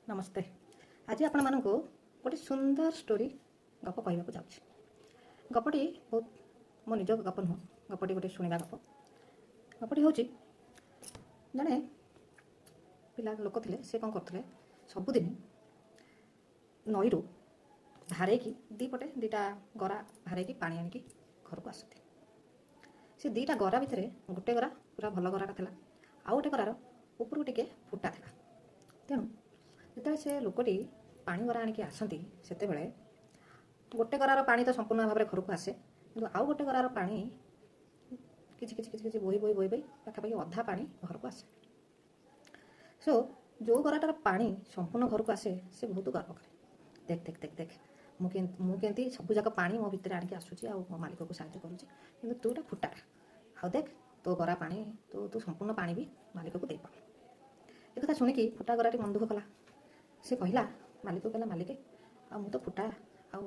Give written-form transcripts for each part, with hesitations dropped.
नमस्ते। आज आपण मानक गोटे सुंदर स्टोरी गप कहवाक जाऊँगी। गपटी बहुत मो निज गप नुह, गपटी गोटे शुणा गप। गपटी हूँ जड़े पिला लोक थे, से कौन करते सबुदिन नई रू भारे की दीपटे दीटा गरा भारे की पानी आनिकी घर को आसते। से दीटा गरा भितर गोटे गरा पूरा भल गराटा था, आउ गोटे गरार उपरू टिके फुटा था। तेणु जो से लोकटी पानी गरा आणिकी आसती से गोटे गरार पानी तो संपूर्ण भाव में घर को आसे, कि आउ गोटे गरार पानी किछि किछि किछि किछि बोही बोही बोही बोही पाखापाखि अधा पानी घर को आसे। सो जो गराटार पानी संपूर्ण घर को आसे से बहुत गर्व करे, देख देख देख देख मुझे सब जाक पानी मो भितर आणिकी आसूची, मो मालिक को साहाଯ୍य करुँची, कि तू गोटे फुटाटा आउ देख तो गरा पानी तू संपूर्ण पानी भी मालिक को दे पार। एक कथा शुणिकी फुटा गराटी मन दुख कला। से कहला मालिक को, कहला मालिक आ मु तो फुटा आउ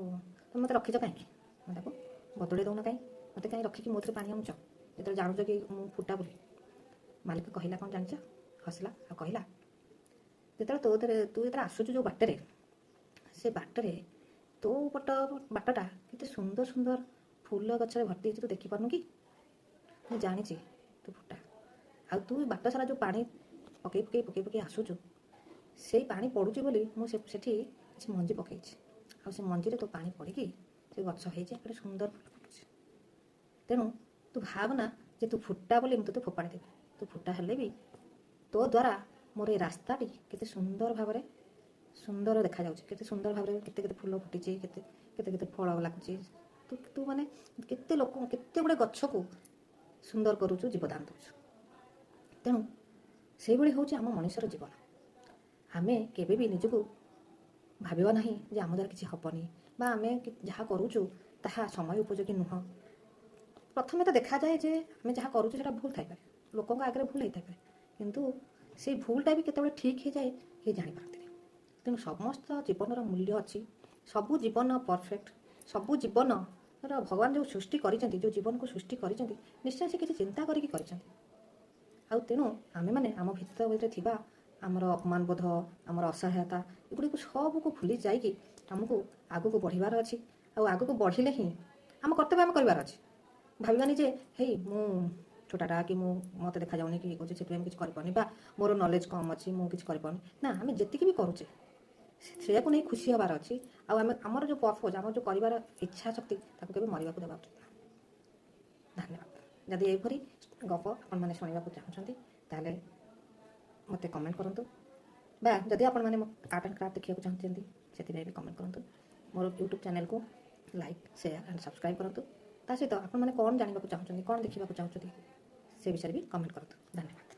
तुम मत रखीच कहीं बदले दौन कहीं मत कहीं रखिकी मोथे पानी आमुच जो जानूच कि मु फुटा बोली। मालिक कहला कौन जान हसला आ कहला जो तू जो आसुचु जो बाटर से बाटर तो पट बाटटा केते सुंदर सुंदर फूल गचरे भर्ती तू देखी पारनु कि मुझे जानी तू फुटा आ तू बाट सारा जो पानी पकई पकई पकई पकई आसुचु से पानी पड़ुची बोली मुझे किसी मंजी पकई से मंजी तो पानी पड़ी से गछ हो सुंदर फुल फुटुची। तेणु तू भावना जे तू फुटा बोली मुझे तो फोपाड़ी देवी, तू फुटा हेले भी तो द्वारा मोर ये रास्ताटी केते सुंदर भाव में सुंदर देखा जाउची, केते सुंदर भाव में केते केते फूल फुटी केते केते केते फल लगुची। तू तू माने केते लोक केते गुड़े गछ को सुंदर करूचु, जीवदान दउचु। तेणु से भली होउची आम मनुष्यर जीवन। आमे केबे भी निजको भाबिबा नाही जे आम द्वारा किछि हबनी बा आमे जहाँ करूचु ताहा समय उपयोगी नुह। प्रथमे तो देखा जाए जे आमे जहाँ करूचु सेटा भूल थाई पारे, लोकंक आगे भूल होई थाई पारे, किंतु से भूलटा भी केतेबेले ठीक हो जाए के जानि पारती। तेणु समस्त जीवनर मूल्य अच्छी, सबु जीवन परफेक्ट, सबु जीवन भगवान जो सृष्टि करिसेंती, जो जीवन को सृष्टि करिसेंती निश्चय से किछि चिंता करिकि करिसेंती। आउ तेणु आमे माने आम भितर थिबा आमर अपमान बोध, आमर असहायता एगुड़ी सब को भूली जाइए आमको आगू को बढ़िबार अच्छी। आगू को बढ़िले ही आम कर्तव्य आम करार अच्छी। भावानी जे हे मु छोटाटा कि मत देखा जाऊनी कि कौन से किसी करपानी बा मोर नॉलेज कम अच्छी मुझे किसी करपानी ना। आम जी भी करुचे से नहीं खुशी हबार अच्छी। आमर जो पर्पज आम जो कर इच्छा शक्ति ताको मरिबा देवा उचित। धन्यवाद। जदि एपरी गप आपने शुणा चाहते ताले मत कमेंट करूँ, बा जदि आपण मैंने आर्ट एंड क्राफ्ट देखा चाहते से भी कमेंट करूँ। मोर यूट्यूब चैनल को लाइक शेयर एंड सब्सक्राइब करूँ। ता सहित आपण मैंने कौन जानवा चाहते कौन देखा चाहते से विषय भी कमेंट करूँ। धन्यवाद।